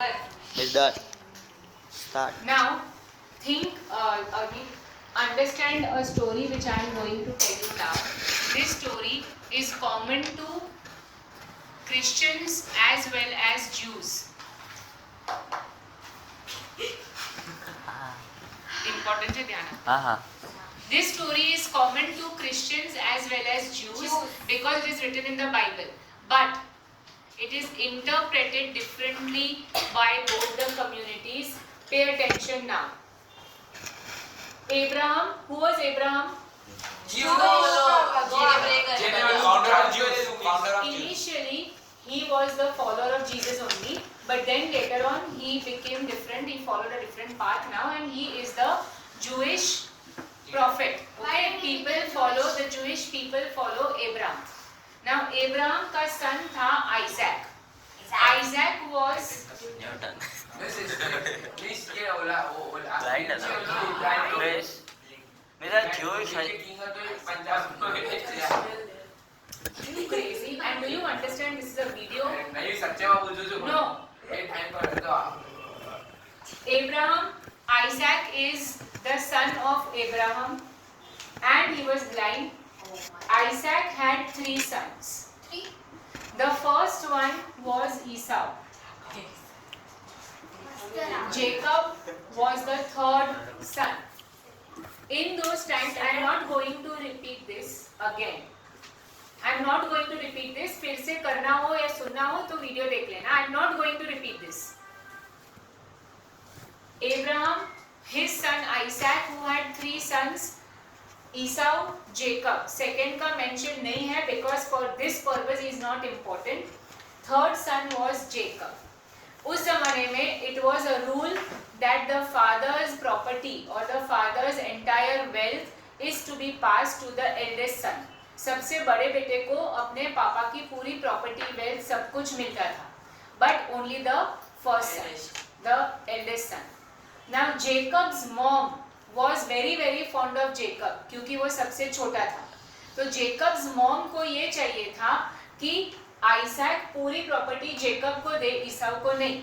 Is that start? Now, think, understand a story which I am going to tell you now. This story is common to Christians as well as Jews. Important है ध्यान. This story is common to Christians as well as Jews because it is written in the Bible. But it is interpreted differently by both the communities. Pay attention now. Abraham, who was Abraham? Initially, he was the follower of Jesus only, but then later on he became different. He followed a different path now, and he is the Jewish prophet. Okay, the Jewish people follow Abraham. Now, Abraham का son था Isaac. Isaac was crazy. And do you understand this is a video? No. Abraham, Isaac is the son of Abraham, and he was blind. Isaac had 3 sons. The first one was Esau. Jacob was the 3rd son. In those times, I am not going to repeat this again. I am not going to repeat this. फिर से करना हो या सुनना हो तो video देख लेना. I am not going to repeat this. Abraham, his son Isaac, who had 3 sons. Esau, Jacob. Second का mention नहीं है because for this purpose is not important. 3rd son was Jacob. उस जमाने में it was a rule that the father's property or the father's entire wealth is to be passed to the eldest son. सबसे बड़े बेटे को अपने पापा की पूरी property wealth सब कुछ मिलता था. But only the first son, the eldest son. Now Jacob's mom was very fond of Jacob क्योंकि वो सबसे छोटा था. तो Jacob's mom को ये चाहिए था कि आइजैक पूरी प्रॉपर्टी जेकब को दे, ईसाऊ को नहीं.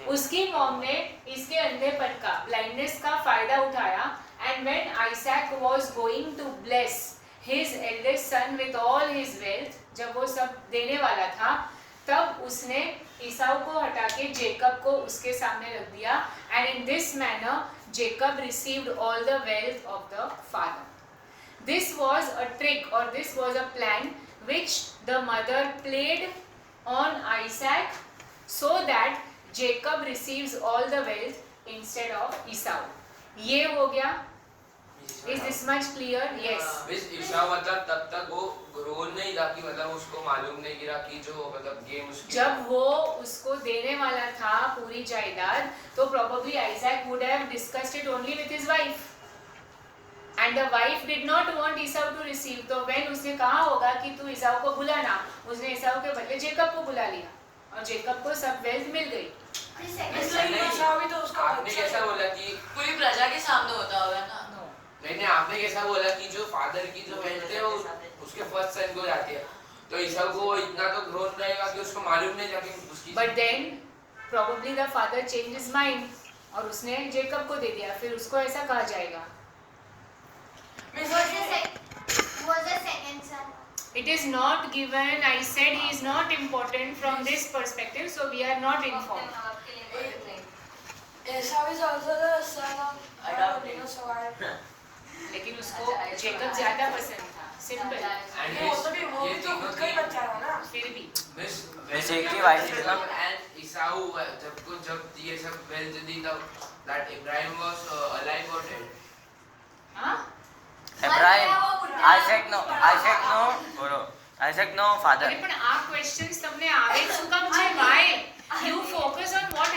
उसकी मॉम ने इसके अंधेपन का, ब्लाइंडनेस का फायदा उठाया. And when Isaac was going to bless his eldest son with all his wealth, जब वो सब देने वाला था, तब उसने ईसाऊ को हटा के जेकब को उसके सामने रख दिया. And in this manner Jacob received all the wealth of the father. This was a trick और this was a plan which the mother played on Isaac so that Jacob receives all the wealth instead of Esau. ये हो गया. Is this much clear? Yes. ईसाऊ मतलब तब तक वो grown नहीं था कि मतलब उसको मालूम नहीं गिरा कि जो मतलब गेम उसकी जब वो उसको देने वाला था पूरी जायदाद, तो probably Isaac would have discussed it only with his wife. And the wife did not want Esau to receive. तो when उसने कहा होगा कि तू ईसाऊ को बुलाना, उसने ईसाऊ के बदले जेकब को बुला लिया और जेकब को सब वेल्थ मिल गई. आपने कैसा बोला कि पूरी प्रजा के सामने होता होगा ना? नहीं, आपने कैसा बोला कि जो फादर की जो वेल्थ है वो उसके फर्स्ट सन को जाती है, तो ईसाऊ को इतना तो ग्रोथ रहेगा कि उसको मालूम नहीं जाके उसकी. But then probably the father changed his mind और उसने जेकब को दे दिया. फिर उसको ऐसा कहा जाएगा. Was the second son? It is not given. I said he is not important from this perspective, so we are not informed. Esau is also the son of लेकिन उसको जेकब ज्यादा पसंद था. सिंपल. फिर भी and ईसाऊ जब ये सब वेल्थ दी तब that Abraham was alive or dead? हाँ? Isaac no father. પણ આ ક્વેશ્ચન્સ તમને આવે શું કામ છે? Why? You focus on what